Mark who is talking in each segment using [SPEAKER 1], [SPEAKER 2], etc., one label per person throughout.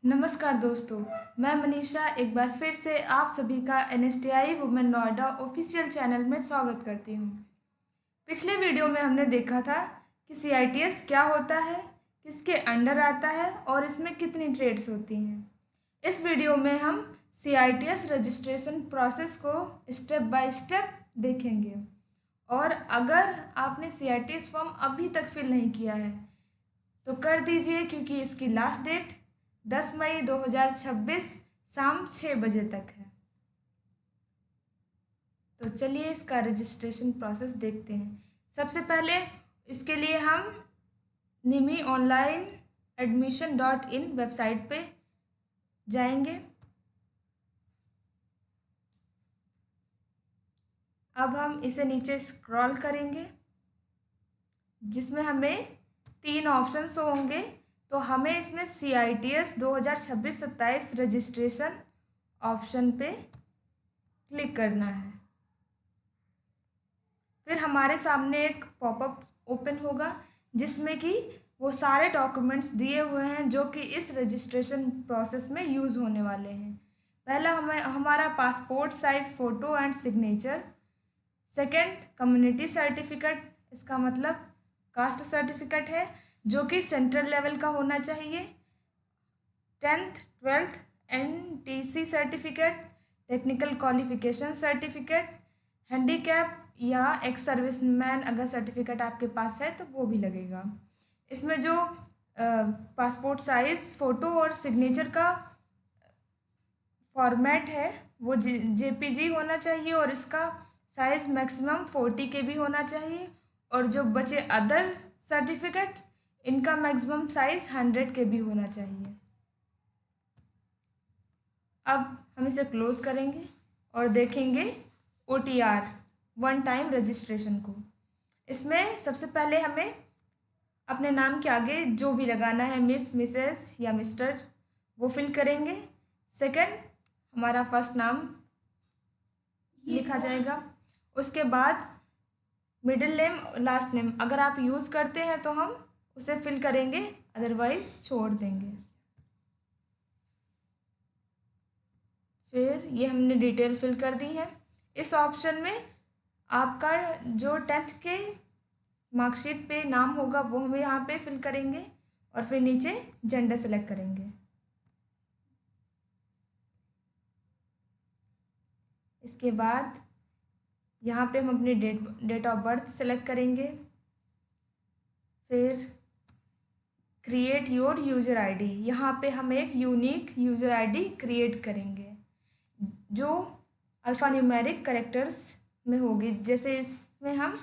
[SPEAKER 1] नमस्कार दोस्तों, मैं मनीषा एक बार फिर से आप सभी का NSTI women Noida official channel में स्वागत करती हूँ। पिछले वीडियो में हमने देखा था कि सीआईटीएस क्या होता है, किसके अंडर आता है और इसमें कितनी ट्रेड्स होती हैं। इस वीडियो में हम सीआईटीएस रजिस्ट्रेशन प्रोसेस को स्टेप बाय स्टेप देखेंगे और अगर आपने सीआईटीएस फॉर्म अभी तक फिल नहीं किया है तो कर दीजिए, क्योंकि इसकी लास्ट डेट 10 मई 2026 शाम 6 बजे तक है। तो चलिए इसका रजिस्ट्रेशन प्रोसेस देखते हैं। सबसे पहले इसके लिए हम निमी ऑनलाइन एडमिशन.इन वेबसाइट पे जाएंगे। अब हम इसे नीचे स्क्रॉल करेंगे जिसमें हमें 3 ऑप्शंस होंगे। तो हमें इसमें CITS 2026-27 रजिस्ट्रेशन ऑप्शन पे क्लिक करना है। फिर हमारे सामने एक पॉपअप ओपन होगा जिसमें कि वो सारे डॉक्यूमेंट्स दिए हुए हैं जो कि इस रजिस्ट्रेशन प्रोसेस में यूज़ होने वाले हैं। पहला हमारा passport size photo and signature. Second, community certificate, इसका मतलब कास्ट सर्टिफिकेट है जो कि सेंट्रल लेवल का होना चाहिए। 10th 12th NTC certificate, technical qualification certificate, handicap या एक्स सर्विसमैन अगर सर्टिफिकेट आपके पास है तो वो भी लगेगा। इसमें जो पासपोर्ट साइज़ फ़ोटो और सिग्नेचर का फॉर्मेट है वो JPG होना चाहिए और इसका साइज़ मैक्सिमम 40 KB होना चाहिए। और जो बचे अदर सर्टिफिकेट, इनका मैक्सिमम साइज़ 100 KB होना चाहिए। अब हम इसे क्लोज़ करेंगे और देखेंगे OTR, वन टाइम रजिस्ट्रेशन को। इसमें सबसे पहले हमें अपने नाम के आगे जो भी लगाना है, मिस, मिसेस या मिस्टर, वो फिल करेंगे। सेकंड, हमारा फर्स्ट नाम लिखा जाएगा। उसके बाद मिडिल नेम, लास्ट नेम अगर आप यूज़ करते हैं तो हम उसे फिल करेंगे, अदरवाइज छोड़ देंगे। फिर ये हमने डिटेल फिल कर दी है। इस ऑप्शन में आपका जो 10th के मार्कशीट पे नाम होगा वो हम यहाँ पे फिल करेंगे और फिर नीचे जेंडर सेलेक्ट करेंगे। इसके बाद यहाँ पे हम अपनी डेट ऑफ बर्थ सेलेक्ट करेंगे। फिर क्रिएट योर यूज़र आईडी, यहाँ पे हम एक यूनिक यूज़र आईडी क्रिएट करेंगे जो अल्फ़ान्यूमेरिक कैरेक्टर्स में होगी। जैसे इसमें हम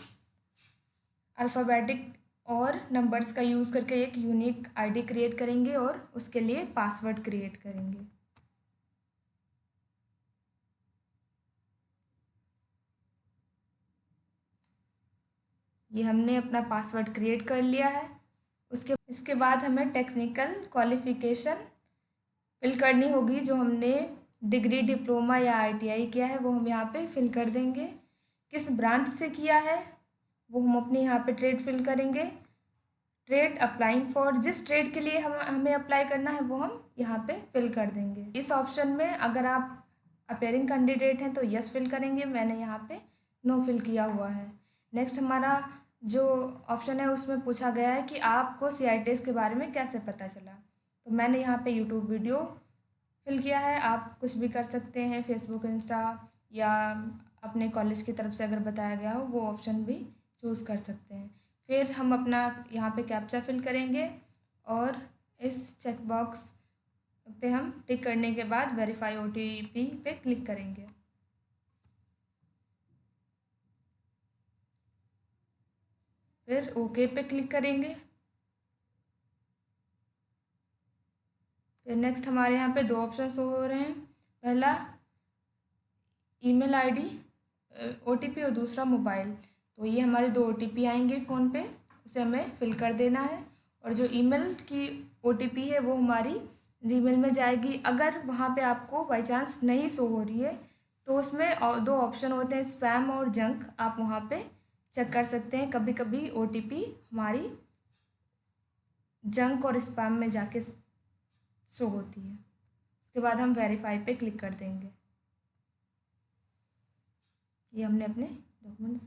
[SPEAKER 1] अल्फ़ाबेटिक और नंबर्स का यूज़ करके एक यूनिक आईडी क्रिएट करेंगे और उसके लिए पासवर्ड क्रिएट करेंगे। ये हमने अपना पासवर्ड क्रिएट कर लिया है। इसके बाद हमें टेक्निकल क्वालिफ़िकेशन फिल करनी होगी। जो हमने डिग्री, डिप्लोमा या ITI किया है वो हम यहाँ पे फिल कर देंगे। किस ब्रांच से किया है वो हम अपने यहाँ पे ट्रेड फिल करेंगे। ट्रेड अप्लाइंग फॉर, जिस ट्रेड के लिए हमें अप्लाई करना है वो हम यहाँ पे फिल कर देंगे। इस ऑप्शन में अगर आप अपेयरिंग कैंडिडेट हैं तो यस फिल करेंगे, मैंने यहाँ पे नो फिल किया हुआ है। नेक्स्ट हमारा जो ऑप्शन है उसमें पूछा गया है कि आपको CITS के बारे में कैसे पता चला। तो मैंने यहाँ पे यूट्यूब वीडियो फिल किया है। आप कुछ भी कर सकते हैं, फेसबुक, इंस्टा या अपने कॉलेज की तरफ से अगर बताया गया हो वो ऑप्शन भी चूज़ कर सकते हैं। फिर हम अपना यहाँ पे कैप्चा फिल करेंगे और इस चेक बॉक्स पे हम टिक करने के बाद वेरीफाई OTP पे क्लिक करेंगे। फिर ओके पे क्लिक करेंगे। फिर नेक्स्ट हमारे यहाँ पे 2 ऑप्शन हो रहे हैं। पहला ईमेल ID OTP और दूसरा मोबाइल। तो ये हमारे 2 OTP आएंगे फ़ोन पे, उसे हमें फिल कर देना है। और जो ईमेल की OTP है वो हमारी जीमेल में जाएगी। अगर वहाँ पे आपको बाई चांस नहीं शो हो रही है तो उसमें 2 ऑप्शन होते हैं, स्पैम और जंक। आप वहाँ पे चेक कर सकते हैं। कभी कभी OTP हमारी जंक और स्पैम में जाके शो होती है। उसके बाद हम वेरीफाई पे क्लिक कर देंगे। ये हमने अपने डॉक्यूमेंट्स,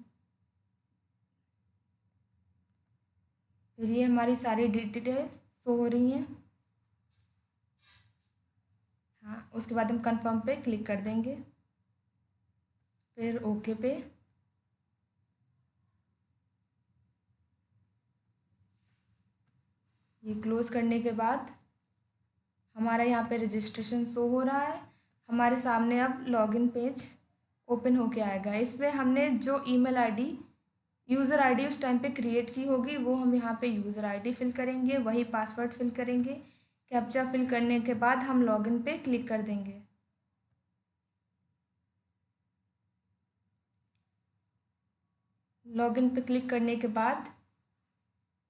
[SPEAKER 1] फिर ये हमारी सारी डिटेल्स शो हो रही हैं। हाँ, उसके बाद हम कंफर्म पे क्लिक कर देंगे, फिर ओके पे। ये क्लोज करने के बाद हमारा यहाँ पे रजिस्ट्रेशन शो हो रहा है। हमारे सामने अब लॉगिन पेज ओपन होके आएगा। इसमें हमने जो ईमेल आईडी, यूज़र आईडी उस टाइम पे क्रिएट की होगी वो हम यहाँ पे यूज़र आईडी फिल करेंगे, वही पासवर्ड फिल करेंगे। कैप्चा फिल करने के बाद हम लॉगिन पे क्लिक कर देंगे। लॉगिन पे क्लिक करने के बाद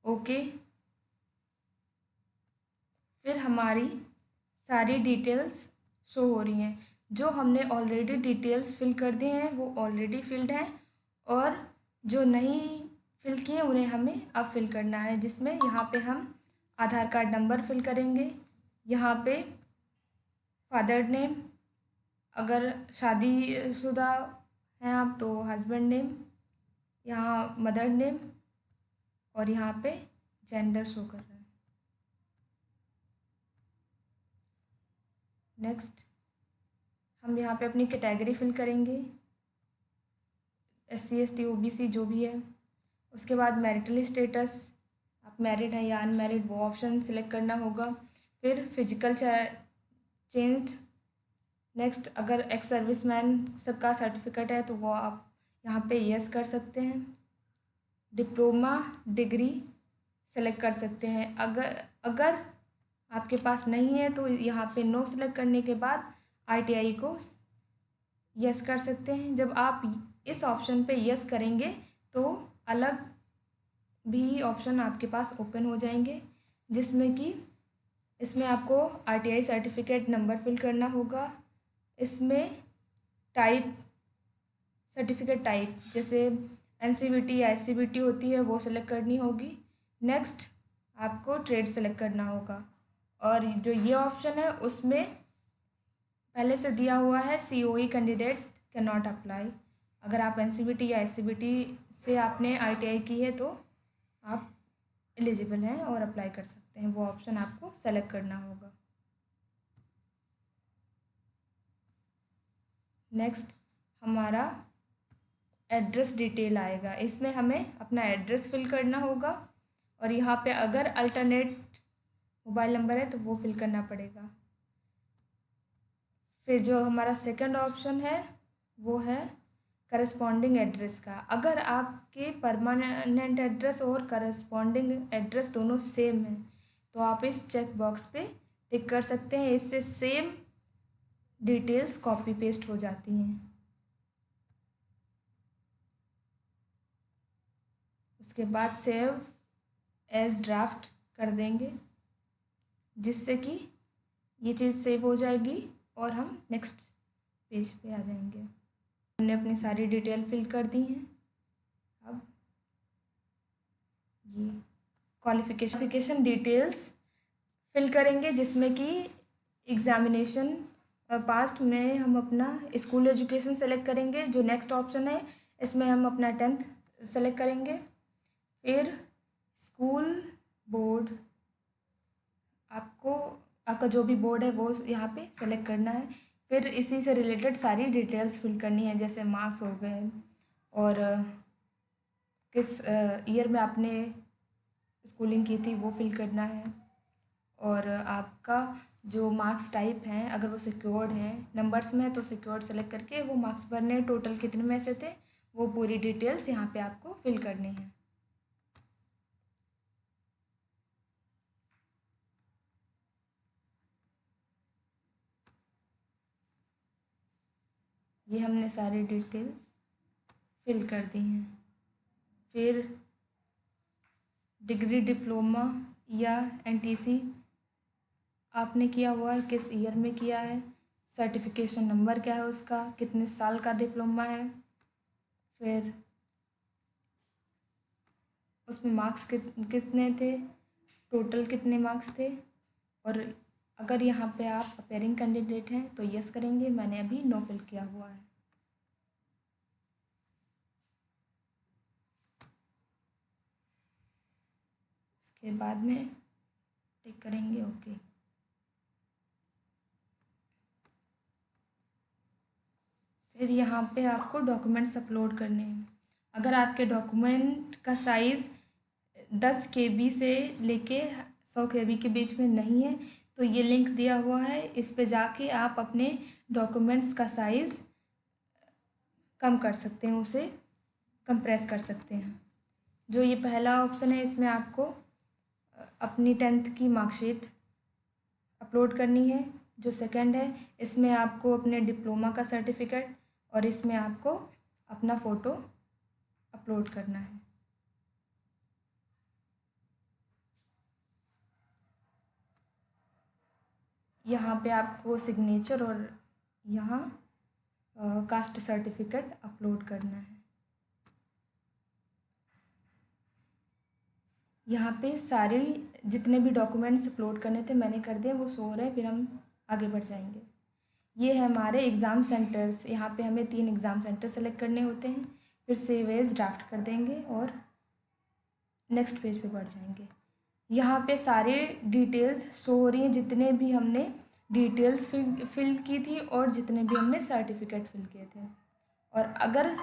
[SPEAKER 1] ओके, फिर हमारी सारी डिटेल्स शो हो रही हैं। जो हमने ऑलरेडी डिटेल्स फिल कर दी हैं वो ऑलरेडी फिल्ड हैं, और जो नहीं फिल किए उन्हें हमें अब फिल करना है, जिसमें यहाँ पे हम आधार कार्ड नंबर फिल करेंगे। यहाँ पे फादर नेम, अगर शादीशुदा हैं आप तो हस्बैंड नेम, यहाँ मदर नेम, और यहाँ पे जेंडर शो कर रहा है। नेक्स्ट हम यहाँ पे अपनी कैटेगरी फिल करेंगे, SC ST OBC जो भी है। उसके बाद मैरिटल स्टेटस, आप मैरिड हैं या अनमैरिड वो ऑप्शन सिलेक्ट करना होगा। फिर फिजिकल चेंज्ड। नेक्स्ट अगर एक्स सर्विसमैन सबका सर्टिफिकेट है तो वो आप यहाँ पे यस कर सकते हैं। डिप्लोमा डिग्री सेलेक्ट कर सकते हैं। अगर आपके पास नहीं है तो यहाँ पे नो सेलेक्ट करने के बाद ITI को यस कर सकते हैं। जब आप इस ऑप्शन पे यस करेंगे तो अलग भी ऑप्शन आपके पास ओपन हो जाएंगे, जिसमें कि इसमें आपको RTI सर्टिफिकेट नंबर फिल करना होगा। इसमें टाइप, सर्टिफिकेट टाइप जैसे NCVT या SCVT होती है वो सेलेक्ट करनी होगी। नेक्स्ट आपको ट्रेड सेलेक्ट करना होगा, और जो ये ऑप्शन है उसमें पहले से दिया हुआ है COE candidate can not apply. अगर आप NCVT या SCVT से आपने ITI की है तो आप एलिजिबल हैं और अप्लाई कर सकते हैं, वो ऑप्शन आपको सेलेक्ट करना होगा। नेक्स्ट हमारा एड्रेस डिटेल आएगा। इसमें हमें अपना एड्रेस फिल करना होगा, और यहाँ पे अगर अल्टरनेट मोबाइल नंबर है तो वो फिल करना पड़ेगा। फिर जो हमारा सेकंड ऑप्शन है वो है करस्पॉन्डिंग एड्रेस का। अगर आपके परमानेंट एड्रेस और करस्पॉन्डिंग एड्रेस दोनों सेम है तो आप इस चेक बॉक्स पे टिक कर सकते हैं। इससे सेम डिटेल्स कॉपी पेस्ट हो जाती हैं। उसके बाद सेव एज ड्राफ्ट कर देंगे, जिससे कि ये चीज़ सेव हो जाएगी और हम नेक्स्ट पेज पे आ जाएंगे। हमने अपनी सारी डिटेल फिल कर दी हैं। अब ये क्वालिफ़िकेशन डिटेल्स फिल करेंगे, जिसमें कि एग्ज़ामिनेशन पास्ट में हम अपना स्कूल एजुकेशन सेलेक्ट करेंगे। जो नेक्स्ट ऑप्शन है इसमें हम अपना 10th सेलेक्ट करेंगे। फिर स्कूल बोर्ड, आपका जो भी बोर्ड है वो यहाँ पे सेलेक्ट करना है। फिर इसी से रिलेटेड सारी डिटेल्स फिल करनी है, जैसे मार्क्स हो गए और किस ईयर में आपने स्कूलिंग की थी वो फिल करना है, और आपका जो मार्क्स टाइप हैं अगर वो सिक्योर्ड हैं, नंबर्स में है तो सिक्योर्ड सेलेक्ट करके वो मार्क्स भरने हैं। टोटल कितने में से थे वो पूरी डिटेल्स यहाँ पे आपको फिल करनी है। ये हमने सारी डिटेल्स फिल कर दी हैं। फिर डिग्री, डिप्लोमा या NTC आपने किया हुआ है, किस ईयर में किया है, सर्टिफिकेशन नंबर क्या है उसका, कितने साल का डिप्लोमा है, फिर उसमें मार्क्स कितने थे, टोटल कितने मार्क्स थे, और अगर यहाँ पे आप अपेयरिंग कैंडिडेट हैं तो यस करेंगे, मैंने अभी नो फिल किया हुआ है। इसके बाद में टिक करेंगे ओके। फिर यहाँ पे आपको डॉक्यूमेंट्स अपलोड करने हैं। अगर आपके डॉक्यूमेंट का साइज़ 10 KB से लेके 100 KB के बीच में नहीं है तो ये लिंक दिया हुआ है, इस पे जाके आप अपने डॉक्यूमेंट्स का साइज़ कम कर सकते हैं, उसे कंप्रेस कर सकते हैं। जो ये पहला ऑप्शन है इसमें आपको अपनी 10th की मार्कशीट अपलोड करनी है। जो सेकंड है इसमें आपको अपने डिप्लोमा का सर्टिफिकेट और इसमें आपको अपना फ़ोटो अपलोड करना है। यहाँ पे आपको सिग्नेचर और यहाँ कास्ट सर्टिफिकेट अपलोड करना है। यहाँ पे सारे जितने भी डॉक्यूमेंट्स अपलोड करने थे मैंने कर दिए, वो शो हो रहे हैं। फिर हम आगे बढ़ जाएंगे। ये है हमारे एग्ज़ाम सेंटर्स। यहाँ पे हमें 3 एग्ज़ाम सेंटर सेलेक्ट करने होते हैं। फिर सेव एज ड्राफ्ट कर देंगे और नेक्स्ट पेज पे बढ़ जाएंगे। यहाँ पे सारे डिटेल्स शो हो रही हैं, जितने भी हमने डिटेल्स फिल की थी और जितने भी हमने सर्टिफिकेट फिल किए थे। और अगर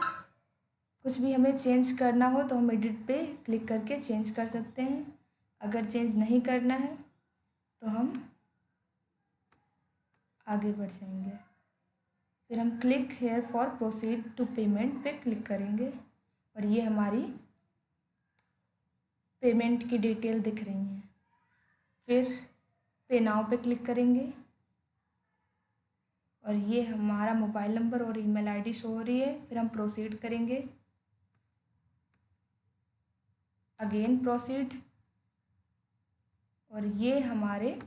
[SPEAKER 1] कुछ भी हमें चेंज करना हो तो हम एडिट पे क्लिक करके चेंज कर सकते हैं। अगर चेंज नहीं करना है तो हम आगे बढ़ जाएंगे। फिर हम click here for proceed to payment पे क्लिक करेंगे और ये हमारी पेमेंट की डिटेल दिख रही हैं। फिर पे नाउ पे क्लिक करेंगे और ये हमारा मोबाइल नंबर और ईमेल आईडी शो हो रही है। फिर हम प्रोसीड करेंगे, अगेन प्रोसीड, और ये हमारे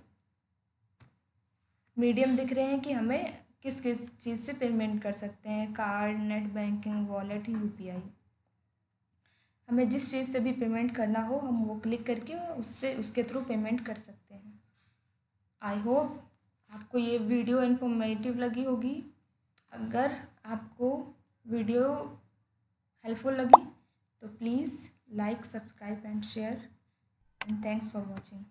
[SPEAKER 1] मीडियम दिख रहे हैं कि हमें किस किस चीज़ से पेमेंट कर सकते हैं, card, net banking, wallet, UPI। हमें जिस चीज़ से भी पेमेंट करना हो हम वो क्लिक करके उससे उसके थ्रू पेमेंट कर सकते हैं। आई होप आपको ये वीडियो इन्फॉर्मेटिव लगी होगी। अगर आपको वीडियो हेल्पफुल लगी तो please like, subscribe and share, and thanks for watching.